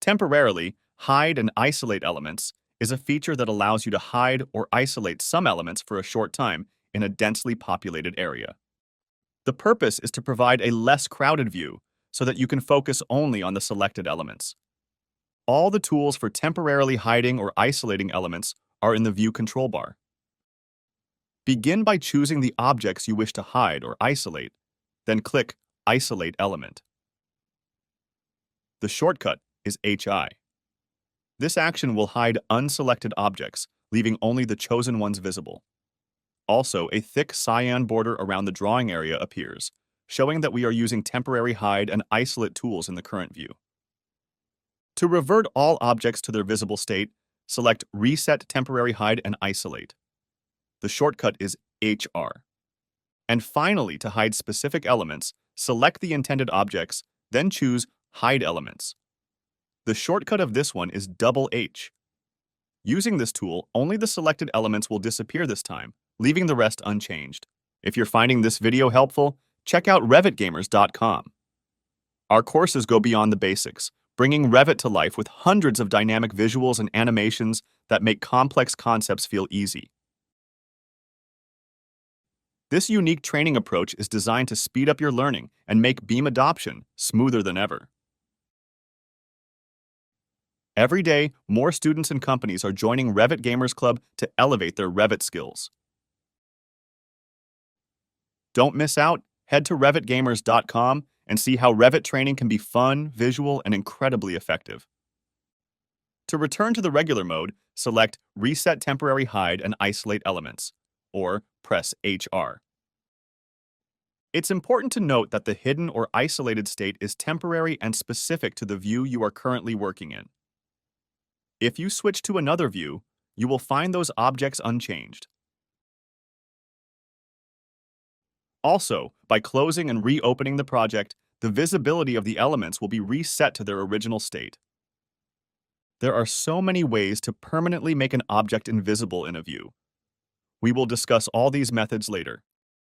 Temporarily, hide and isolate elements is a feature that allows you to hide or isolate some elements for a short time in a densely populated area. The purpose is to provide a less crowded view so that you can focus only on the selected elements. All the tools for temporarily hiding or isolating elements are in the View control bar. Begin by choosing the objects you wish to hide or isolate, then click Isolate Element. The shortcut is HI. This action will hide unselected objects, leaving only the chosen ones visible. Also, a thick cyan border around the drawing area appears, showing that we are using temporary hide and isolate tools in the current view. To revert all objects to their visible state, select Reset Temporary Hide and Isolate. The shortcut is HR. And finally, to hide specific elements, select the intended objects, then choose Hide Elements. The shortcut of this one is double H. Using this tool, only the selected elements will disappear this time, leaving the rest unchanged. If you're finding this video helpful, check out RevitGamers.com. Our courses go beyond the basics, bringing Revit to life with hundreds of dynamic visuals and animations that make complex concepts feel easy. This unique training approach is designed to speed up your learning and make BEAM adoption smoother than ever. Every day, more students and companies are joining Revit Gamers Club to elevate their Revit skills. Don't miss out. Head to RevitGamers.com and see how Revit training can be fun, visual, and incredibly effective. To return to the regular mode, select Reset Temporary Hide and Isolate Elements, or press HR. It's important to note that the hidden or isolated state is temporary and specific to the view you are currently working in. If you switch to another view, you will find those objects unchanged. Also, by closing and reopening the project, the visibility of the elements will be reset to their original state. There are so many ways to permanently make an object invisible in a view. We will discuss all these methods later.